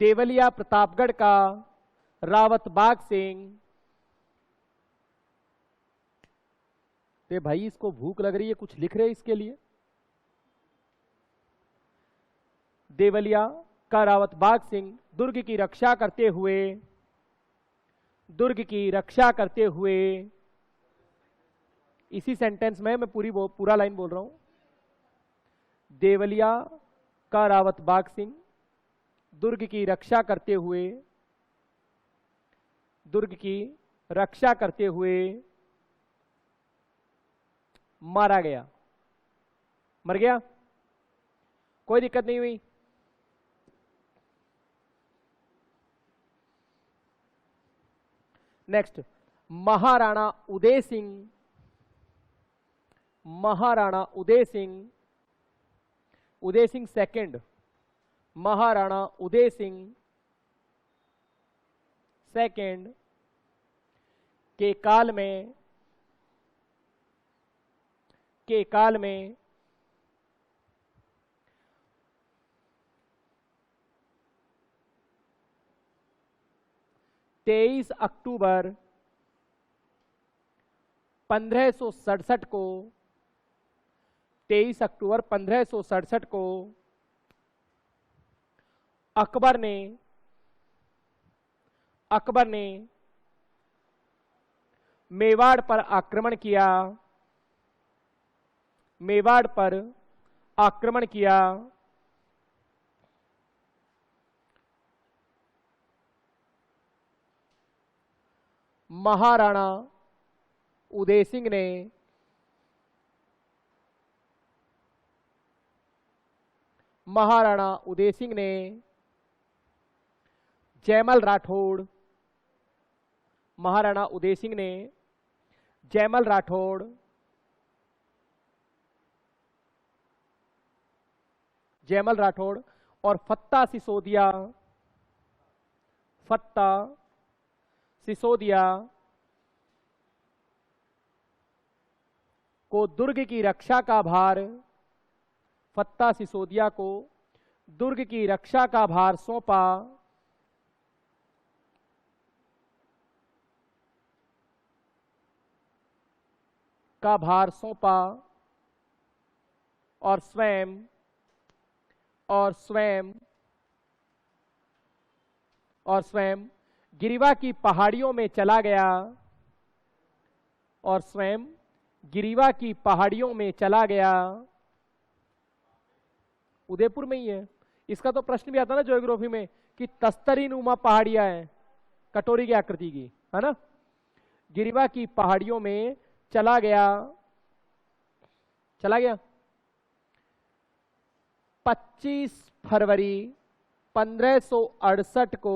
देवलिया प्रतापगढ़ का रावत बाग सिंह। तो भाई इसको भूख लग रही है, कुछ लिख रहे हैं इसके लिए। देवलिया का रावत बाग सिंह दुर्ग की रक्षा करते हुए, दुर्ग की रक्षा करते हुए, इसी सेंटेंस में मैं पूरा लाइन बोल रहा हूं। देवलिया का रावत बाग सिंह दुर्ग की रक्षा करते हुए, दुर्ग की रक्षा करते हुए मारा गया, मर गया, कोई दिक्कत नहीं हुई। Next, Maharana Uday Singh, Maharana Uday Singh, Uday Singh second, Maharana Uday Singh second के काल में, के काल में 23 अक्टूबर 1567 को, 23 अक्टूबर 1567 को अकबर ने, अकबर ने मेवाड़ पर आक्रमण किया, मेवाड़ पर आक्रमण किया। महाराणा उदय सिंह ने महाराणा उदय सिंह ने जयमल राठौड़, महाराणा उदय सिंह ने जयमल राठौड़, जयमल राठौड़ और फत्ता सिसोदिया, फत्ता सिसोदिया को दुर्ग की रक्षा का भार, फत्ता सिसोदिया को दुर्ग की रक्षा का भार सौंपा, का भार सौंपा और स्वयं, और स्वयं, और स्वयं गिरिवा की पहाड़ियों में चला गया, और स्वयं गिरिवा की पहाड़ियों में चला गया। उदयपुर में ही है। इसका तो प्रश्न भी आता ना ज्योग्राफी में कि तस्तरी नुमा पहाड़ियां हैं कटोरी की आकृति की, है ना। गिरिवा की पहाड़ियों में चला गया, चला गया। 25 फरवरी 1568 को,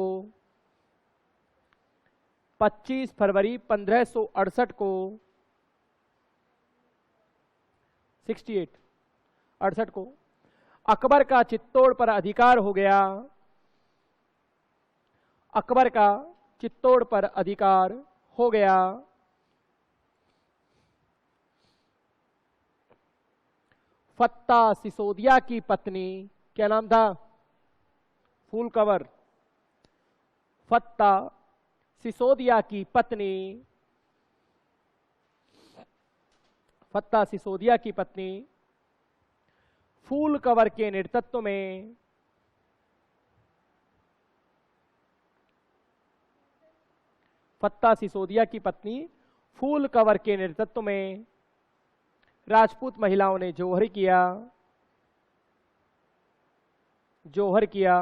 25 फरवरी 1568 को 68 68 को अकबर का चित्तौड़ पर अधिकार हो गया, अकबर का चित्तौड़ पर अधिकार हो गया। फत्ता सिसोदिया की पत्नी, क्या नाम था, फूल कवर, फत्ता सिसोदिया की पत्नी, फत्ता सिसोदिया की पत्नी फूल कवर के नेतृत्व में, फत्ता सिसोदिया की पत्नी फूल कवर के नेतृत्व में राजपूत महिलाओं ने जौहर किया, जौहर किया।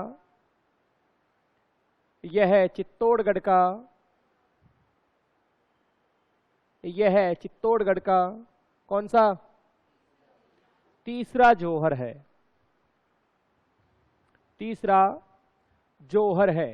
यह है चित्तौड़गढ़ का, यह है चित्तौड़गढ़ का कौन सा, तीसरा जौहर है, तीसरा जौहर है।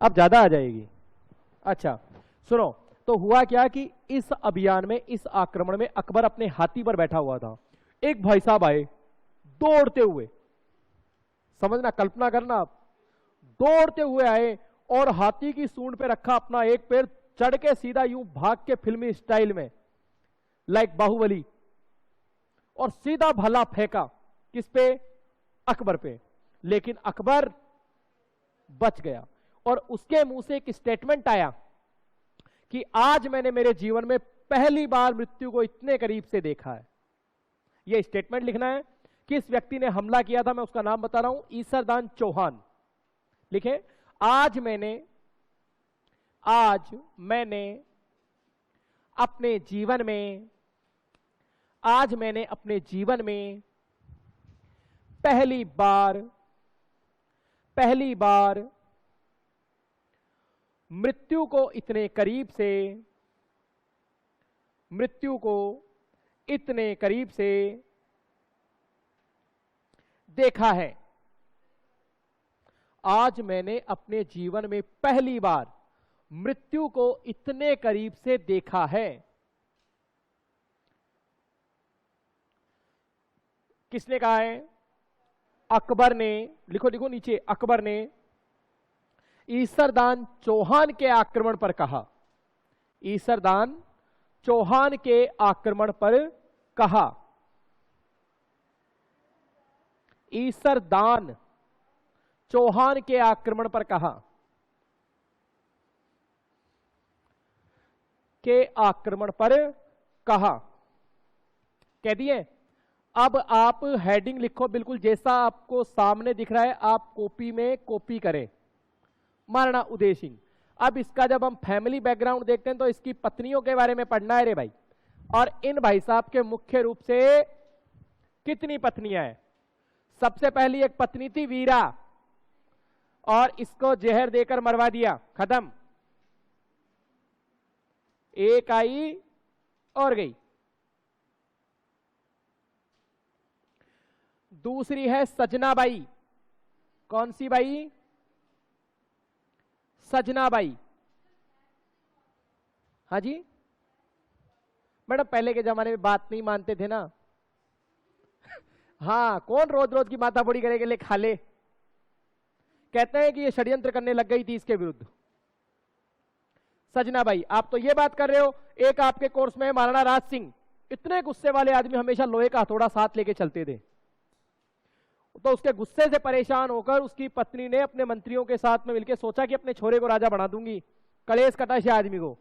अब ज्यादा आ जाएगी। अच्छा सुनो, तो हुआ क्या कि इस अभियान में, इस आक्रमण में अकबर अपने हाथी पर बैठा हुआ था। एक भाई साहब आए दौड़ते हुए, समझना, कल्पना करना आप, दौड़ते हुए आए और हाथी की सूंड पे रखा अपना एक पैर, चढ़ के सीधा यूं भाग के फिल्मी स्टाइल में, लाइक बाहुबली, और सीधा भला फेंका किस पे? अकबर पे। लेकिन अकबर बच गया और उसके मुंह से एक स्टेटमेंट आया कि आज मैंने मेरे जीवन में पहली बार मृत्यु को इतने करीब से देखा है। यह स्टेटमेंट लिखना है। किस व्यक्ति ने हमला किया था, मैं उसका नाम बता रहा हूं, ईसरदान चौहान। लिखे, आज मैंने अपने जीवन में, आज मैंने अपने जीवन में पहली बार मृत्यु को इतने करीब से देखा है। आज मैंने अपने जीवन में पहली बार मृत्यु को इतने करीब से देखा है। किसने कहा है? अकबर ने। लिखो लिखो नीचे, अकबर ने ईसरदान चौहान के आक्रमण पर कहा। ईसरदान चौहान के आक्रमण पर कहा। ईसरदान चौहान के आक्रमण पर कहा, के आक्रमण पर कहा, कह दिए। अब आप हेडिंग लिखो, बिल्कुल जैसा आपको सामने दिख रहा है आप कॉपी में कॉपी करें। महाराणा उदय सिंह। अब इसका जब हम फैमिली बैकग्राउंड देखते हैं तो इसकी पत्नियों के बारे में पढ़ना है रे भाई। और इन भाई साहब के मुख्य रूप से कितनी पत्नियां हैं? सबसे पहली एक पत्नी थी वीरा, और इसको जहर देकर मरवा दिया, खत्म। एक आई और गई। दूसरी है सजनाबाई। कौन सी बाई? सजनाबाई। हाँ जी मैडम, पहले के जमाने में बात नहीं मानते थे ना। हाँ, कौन रोज रोज की माथा फोड़ी करेगा, ले खा ले। कहते हैं कि ये षड्यंत्र करने लग गई थी इसके विरुद्ध। सजनाबाई। आप तो ये बात कर रहे हो, एक आपके कोर्स में है महाराणा राज सिंह। इतने गुस्से वाले आदमी, हमेशा लोहे का हथौड़ा साथ लेके चलते थे। तो उसके गुस्से से परेशान होकर उसकी पत्नी ने अपने मंत्रियों के साथ में मिलकर सोचा कि अपने छोरे को राजा बना दूंगी। कलेश कटा से आदमी को।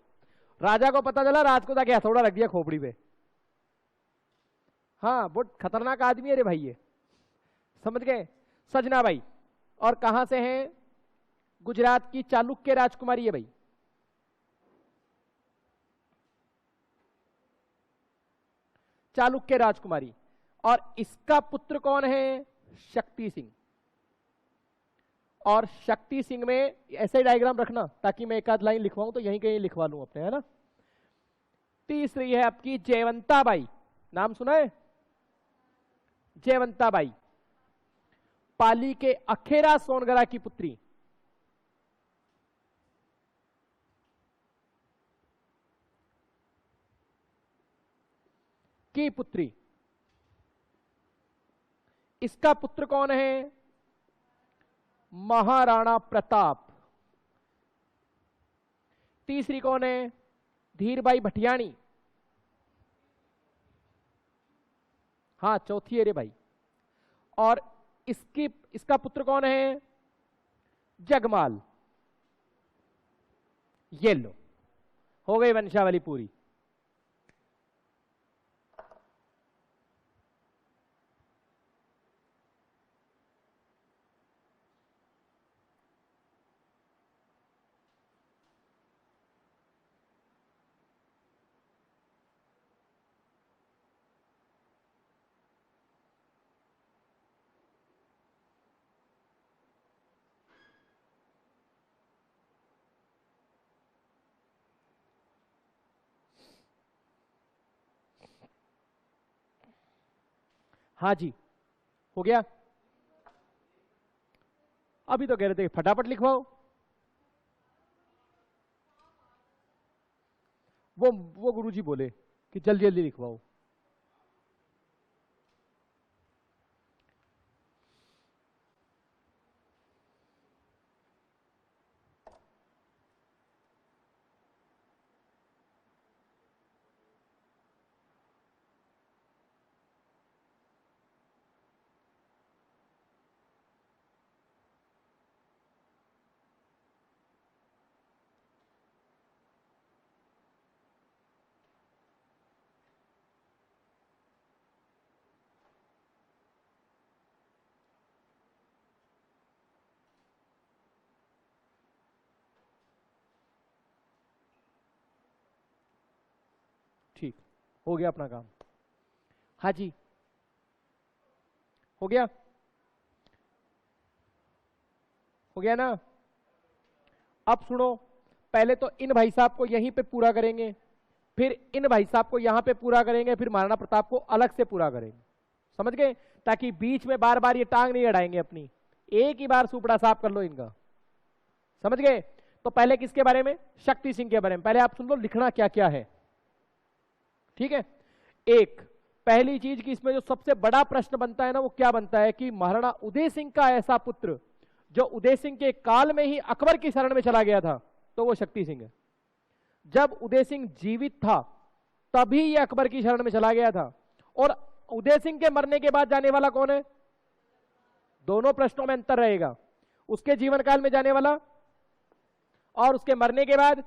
राजा को पता चला, राज को जाके हथौड़ा रख दिया खोपड़ी पे। हाँ, बहुत खतरनाक आदमी है रे भाई ये, समझ गए? सजनाबाई। और कहां से हैं? गुजरात की चालुक्य राजकुमारी है भाई। चालुक्य राजकुमारी। और इसका पुत्र कौन है? शक्ति सिंह। और शक्ति सिंह में ऐसे डायग्राम रखना ताकि मैं एक आध लाइन लिखवाऊं तो यहीं कहीं लिखवा लूं अपने, है ना। तीसरी है आपकी जयवंताबाई। नाम सुना है? जयवंताबाई, पाली के अखेरा सोनगरा की पुत्री। इसका पुत्र कौन है? महाराणा प्रताप। तीसरी कौन है? धीरबाई भटियाणी। हाँ, चौथी है रे भाई। और इसका पुत्र कौन है? जगमाल। ये लो, हो गई वंशावली पूरी। हाँ जी, हो गया। अभी तो कह रहे थे फटाफट लिखवाओ। वो गुरुजी बोले कि जल्दी जल्दी लिखवाओ। ठीक, हो गया अपना काम। हाँ जी, हो गया, हो गया ना। अब सुनो, पहले तो इन भाई साहब को यहीं पे पूरा करेंगे, फिर इन भाई साहब को यहां पे पूरा करेंगे, फिर महाराणा प्रताप को अलग से पूरा करेंगे। समझ गए? ताकि बीच में बार बार ये टांग नहीं अड़ाएंगे अपनी, एक ही बार सुपड़ा साफ कर लो इनका। समझ गए? तो पहले किसके बारे में? शक्ति सिंह के बारे में। पहले आप सुन लो लिखना क्या क्या है, ठीक है। एक पहली चीज कि इसमें जो सबसे बड़ा प्रश्न बनता है ना, वो क्या बनता है कि महाराणा उदय सिंह का ऐसा पुत्र जो उदय सिंह के काल में ही अकबर की शरण में चला गया था, तो वो शक्ति सिंह है। जब उदय सिंह जीवित था तभी ये अकबर की शरण में चला गया था। और उदय सिंह के मरने के बाद जाने वाला कौन है? दोनों प्रश्नों में अंतर रहेगा। उसके जीवन काल में जाने वाला और उसके मरने के बाद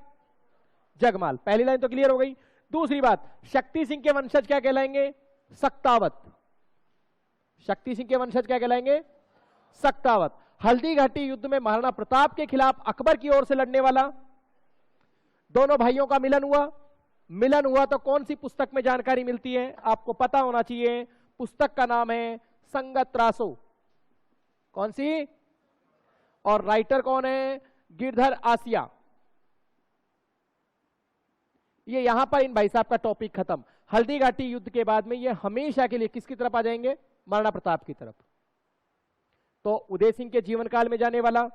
जगमाल। पहली लाइन तो क्लियर हो गई। दूसरी बात, शक्ति सिंह के वंशज क्या कहलाएंगे? सक्तावत। शक्ति सिंह के वंशज क्या कहलाएंगे? सक्तावत। हल्दी घाटी युद्ध में महाराणा प्रताप के खिलाफ अकबर की ओर से लड़ने वाला, दोनों भाइयों का मिलन हुआ। मिलन हुआ तो कौन सी पुस्तक में जानकारी मिलती है? आपको पता होना चाहिए। पुस्तक का नाम है संगतरासो। कौन सी? और राइटर कौन है? गिरधर आसिया। ये यहां पर इन भाई साहब का टॉपिक खत्म। हल्दी घाटी युद्ध के बाद में ये हमेशा के लिए किसकी तरफ आ जाएंगे? महाराणा प्रताप की तरफ। तो उदय सिंह के जीवन काल में जाने वाला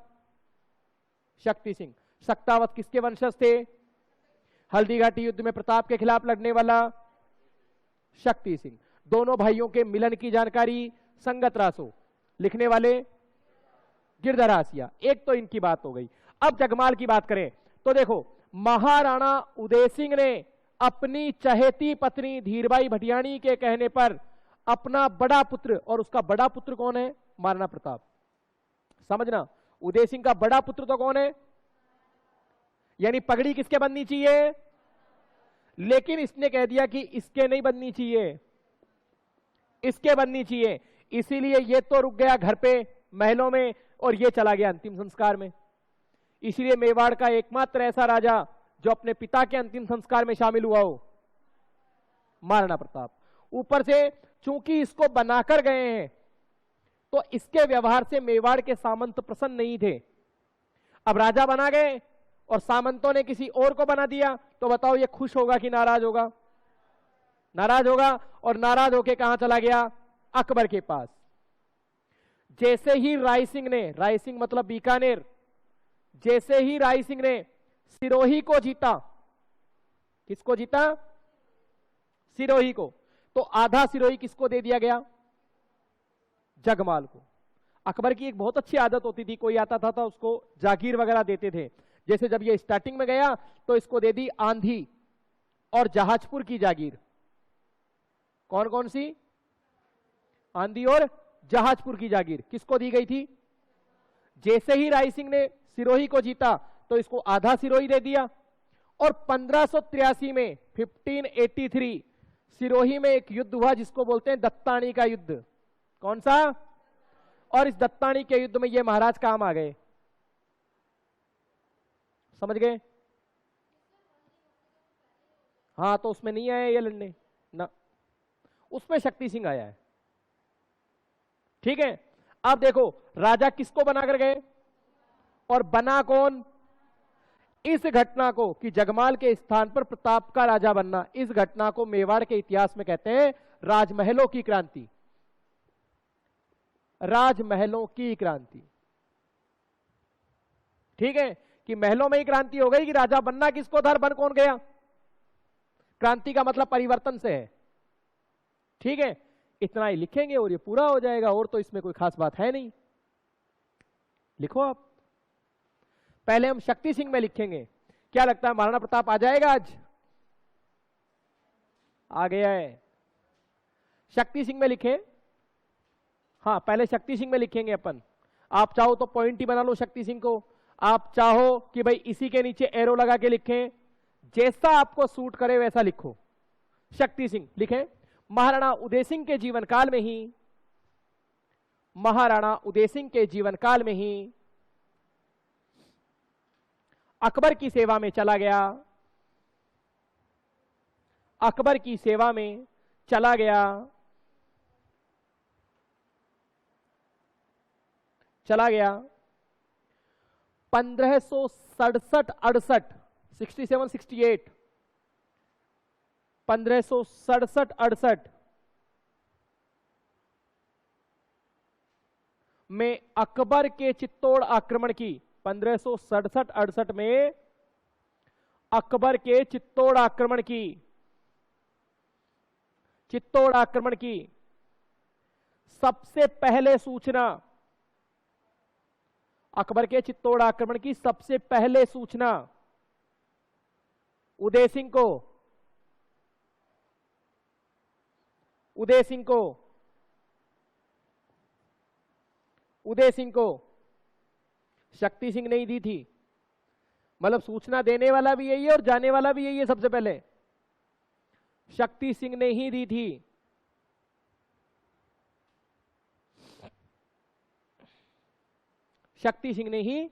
शक्ति सिंह। सक्तावत किसके वंशज थे? हल्दी घाटी युद्ध में प्रताप के खिलाफ लड़ने वाला शक्ति सिंह। दोनों भाइयों के मिलन की जानकारी संगतरासो। लिखने वाले गिरधर आसिया। एक तो इनकी बात हो गई। अब जगमाल की बात करें तो देखो, महाराणा उदय सिंह ने अपनी चहेती पत्नी धीरबाई भटियाणी के कहने पर अपना बड़ा पुत्र, और उसका बड़ा पुत्र कौन है? महाराणा प्रताप। समझना, उदय सिंह का बड़ा पुत्र तो कौन है? यानी पगड़ी किसके बननी चाहिए? लेकिन इसने कह दिया कि इसके नहीं बननी चाहिए, इसके बननी चाहिए। इसीलिए ये तो रुक गया घर पे महलों में और ये चला गया अंतिम संस्कार में। इसीलिए मेवाड़ का एकमात्र ऐसा राजा जो अपने पिता के अंतिम संस्कार में शामिल हुआ हो, महाराणा प्रताप। ऊपर से चूंकि इसको बनाकर गए हैं तो इसके व्यवहार से मेवाड़ के सामंत प्रसन्न नहीं थे। अब राजा बना गए और सामंतों ने किसी और को बना दिया, तो बताओ ये खुश होगा कि नाराज होगा? नाराज होगा। और नाराज होके कहां चला गया? अकबर के पास। जैसे ही राय सिंह ने, राय सिंह मतलब बीकानेर, जैसे ही राय सिंह ने सिरोही को जीता, किसको जीता? सिरोही को। तो आधा सिरोही किसको दे दिया गया? जगमाल को। अकबर की एक बहुत अच्छी आदत होती थी, कोई आता था तो उसको जागीर वगैरह देते थे। जैसे जब ये स्टार्टिंग में गया तो इसको दे दी आंधी और जहाजपुर की जागीर। कौन कौन सी? आंधी और जहाजपुर की जागीर किसको दी गई थी? जैसे ही राय सिंह ने सिरोही को जीता तो इसको आधा सिरोही दे दिया। और 1583 में 1583 सिरोही में एक युद्ध हुआ जिसको बोलते हैं दत्तानी का युद्ध। कौन सा? और इस दत्तानी के युद्ध में ये महाराज काम आ गए। समझ गए? हाँ, तो उसमें नहीं आया ये लड़ने ना, उसमें शक्ति सिंह आया है। ठीक है। अब देखो, राजा किसको बनाकर गए और बना कौन? इस घटना को कि जगमाल के स्थान पर प्रताप का राजा बनना, इस घटना को मेवाड़ के इतिहास में कहते हैं राजमहलों की क्रांति। राजमहलों की क्रांति। ठीक है, कि महलों में ही क्रांति हो गई कि राजा बनना किसको था, बन कौन गया? क्रांति का मतलब परिवर्तन से है, ठीक है। इतना ही लिखेंगे और ये पूरा हो जाएगा, और तो इसमें कोई खास बात है नहीं। लिखो आप। पहले हम शक्ति सिंह में लिखेंगे। क्या लगता है महाराणा प्रताप आ जाएगा आज? आ गया है। शक्ति सिंह में लिखे। हाँ, पहले शक्ति सिंह में लिखेंगे अपन। आप चाहो तो पॉइंट ही बना लो शक्ति सिंह को, आप चाहो कि भाई इसी के नीचे एरो लगा के लिखें, जैसा आपको सूट करे वैसा लिखो। शक्ति सिंह लिखें। महाराणा उदय सिंह के जीवन काल में ही, महाराणा उदय सिंह के जीवन काल में ही अकबर की सेवा में चला गया, अकबर की सेवा में चला गया, चला गया। 1567-68 67-68 1567-68 में अकबर के चित्तौड़ आक्रमण की, 1567-68 में अकबर के चित्तौड़ आक्रमण की, चित्तौड़ आक्रमण की सबसे पहले सूचना, अकबर के चित्तौड़ आक्रमण की सबसे पहले सूचना उदय सिंह को, उदय सिंह को, उदय सिंह को शक्ति सिंह ने ही दी थी। मतलब सूचना देने वाला भी यही है और जाने वाला भी यही है। सबसे पहले शक्ति सिंह ने ही दी थी। शक्ति सिंह ने ही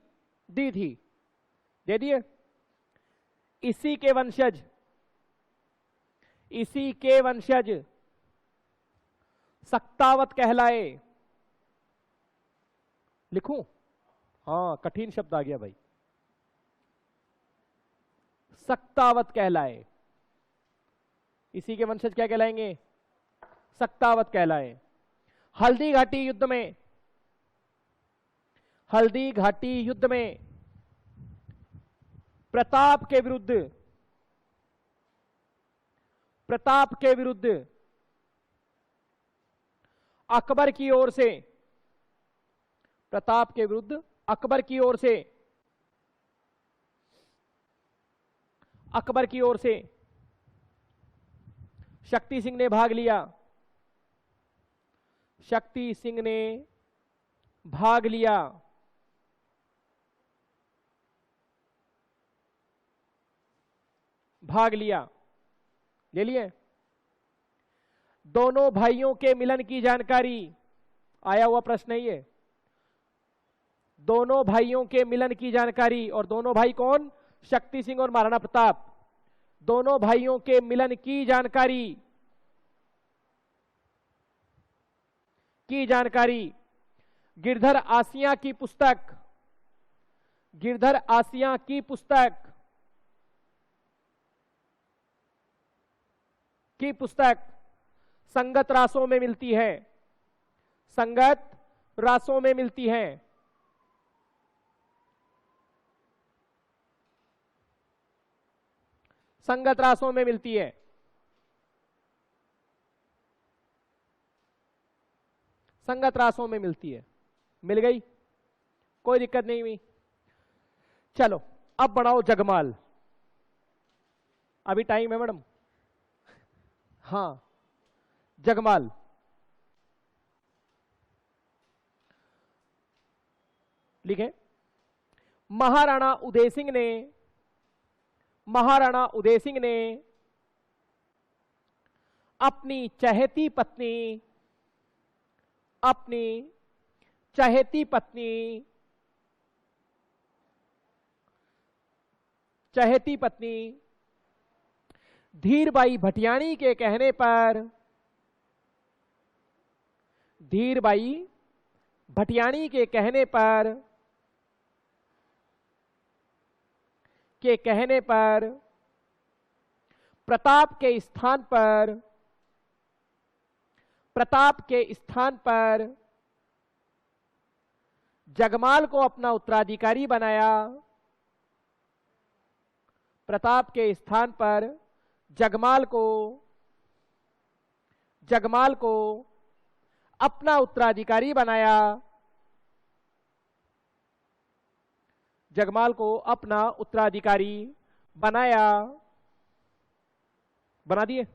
दी थी, दे दिए। इसी के वंशज, इसी के वंशज सक्तावत कहलाए। लिखूं? हाँ, कठिन शब्द आ गया भाई। सक्तावत कहलाए। इसी के वंशज क्या कहलाएंगे? सक्तावत कहलाए। हल्दी घाटी युद्ध में, हल्दी घाटी युद्ध में प्रताप के विरुद्ध, प्रताप के विरुद्ध अकबर की ओर से, प्रताप के विरुद्ध अकबर की ओर से, अकबर की ओर से शक्ति सिंह ने भाग लिया, शक्ति सिंह ने भाग लिया। भाग लिया, ले लिए। दोनों भाइयों के मिलन की जानकारी, आया हुआ प्रश्न है ये। दोनों भाइयों के मिलन की जानकारी, और दोनों भाई कौन? शक्ति सिंह और महाराणा प्रताप। दोनों भाइयों के मिलन की जानकारी, की जानकारी गिरधर आसिया की पुस्तक, गिरधर आसिया की पुस्तक, की पुस्तक संगत रासों में मिलती है, संगत रासों में मिलती है। संगत रासों में मिलती है। संगत रासों में मिलती है। मिल गई, कोई दिक्कत नहीं हुई। चलो अब बढ़ाओ जगमाल। अभी टाइम है मैडम? हाँ, जगमाल। लिखें। महाराणा उदय सिंह ने, महाराणा उदय सिंह ने अपनी चहेती पत्नी, अपनी चहेती पत्नी, चहेती पत्नी धीरबाई भटियाणी के कहने पर, धीरबाई भटियाणी के कहने पर, के कहने पर प्रताप के स्थान पर, प्रताप के स्थान पर जगमाल को अपना उत्तराधिकारी बनाया। प्रताप के स्थान पर जगमाल को अपना उत्तराधिकारी बनाया, जगमाल को अपना उत्तराधिकारी बनाया, बना दिए।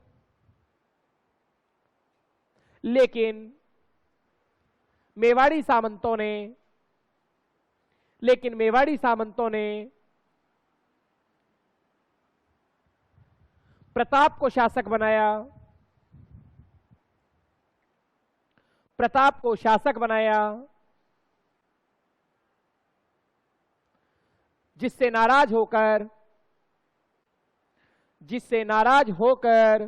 लेकिन मेवाड़ी सामंतों ने प्रताप को शासक बनाया, जिससे नाराज होकर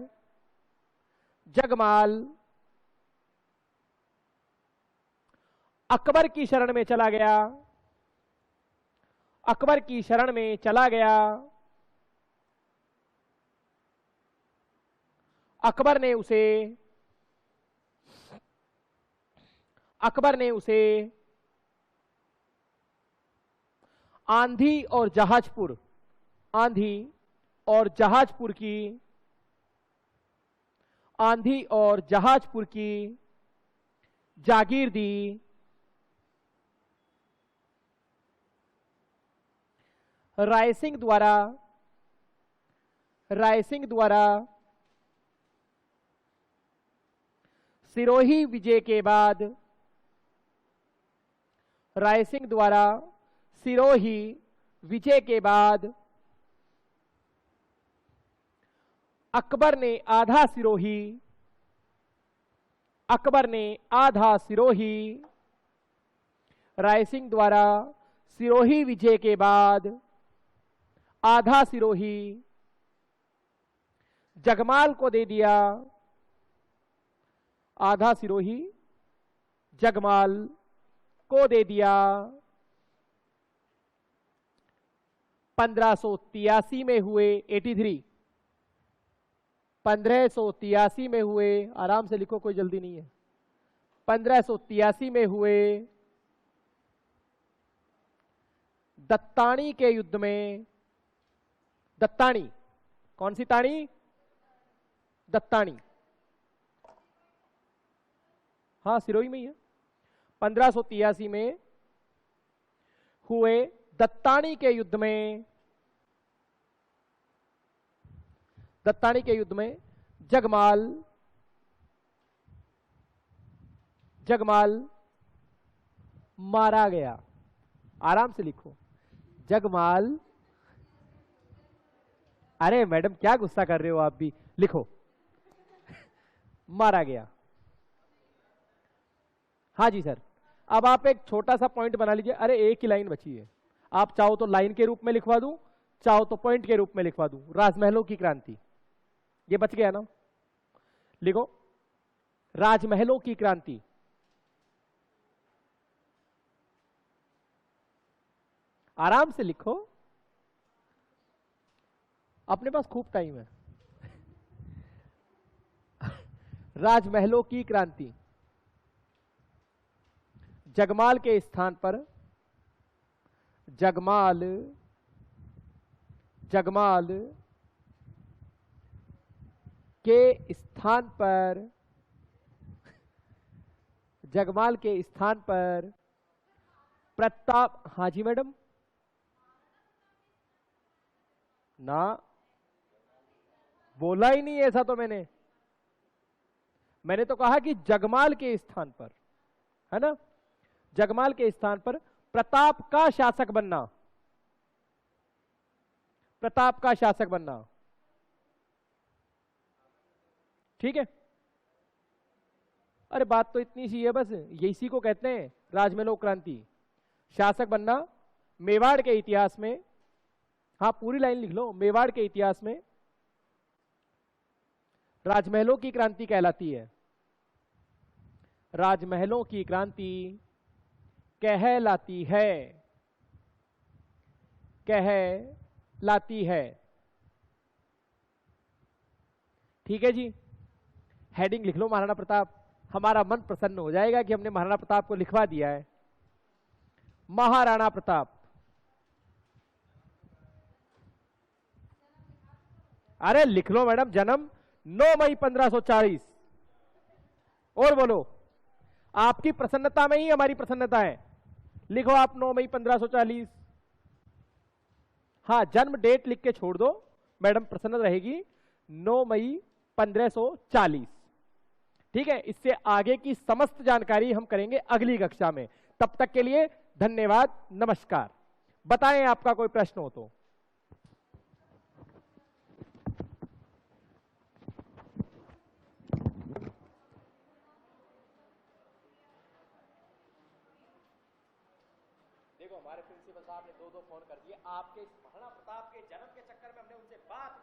जगमाल अकबर की शरण में चला गया। अकबर ने उसे आंधी और जहाजपुर की जागीर दी। रायसिंह द्वारा सिरोही विजय के बाद अकबर ने आधा सिरोही, रायसिंह द्वारा सिरोही विजय के बाद आधा सिरोही जगमाल को दे दिया। आधा सिरोही जगमाल को दे दिया। 1583 में हुए 83, 1583 में हुए, आराम से लिखो, कोई जल्दी नहीं है। 1583 में हुए दत्तानी के युद्ध में, दत्तानी, कौन सी ताणी? दत्तानी, हाँ सिरोही में ही है। 1583 में हुए दत्तानी के युद्ध में जगमाल मारा गया। आराम से लिखो, जगमाल, अरे मैडम क्या गुस्सा कर रहे हो आप भी, लिखो मारा गया। हाँ जी सर, अब आप एक छोटा सा पॉइंट बना लीजिए। अरे एक ही लाइन बची है, आप चाहो तो लाइन के रूप में लिखवा दूं, चाहो तो पॉइंट के रूप में लिखवा दूं। राजमहलों की क्रांति, ये बच गया ना, लिखो राजमहलों की क्रांति। आराम से लिखो, अपने पास खूब टाइम है। राजमहलों की क्रांति, जगमाल के स्थान पर जगमाल के स्थान पर प्रताप, हाँ जी मैडम, ना बोला ही नहीं ऐसा तो मैंने तो कहा कि जगमाल के स्थान पर, है ना, जगमाल के स्थान पर प्रताप का शासक बनना, ठीक है। अरे बात तो इतनी सी है बस, इसी को कहते हैं राजमहलों क्रांति। शासक बनना मेवाड़ के इतिहास में, हाँ पूरी लाइन लिख लो, मेवाड़ के इतिहास में राजमहलों की क्रांति कहलाती है। राजमहलों की क्रांति कहलाती है। ठीक है जी, हेडिंग लिख लो महाराणा प्रताप। हमारा मन प्रसन्न हो जाएगा कि हमने महाराणा प्रताप को लिखवा दिया है। महाराणा प्रताप, अरे लिख लो मैडम, जन्म 9 मई 1540। और बोलो, आपकी प्रसन्नता में ही हमारी प्रसन्नता है। लिखो आप 9 मई 1540। हाँ, जन्म डेट लिख के छोड़ दो, मैडम प्रसन्न रहेगी। 9 मई 1540। ठीक है, इससे आगे की समस्त जानकारी हम करेंगे अगली कक्षा में। तब तक के लिए धन्यवाद, नमस्कार। बताएं आपका कोई प्रश्न हो तो। देखो, हमारे प्रिंसिपल साहब ने 2-2 फोन कर दिए। आपके महाराणा प्रताप के जन्म के चक्कर में हमने उनसे बात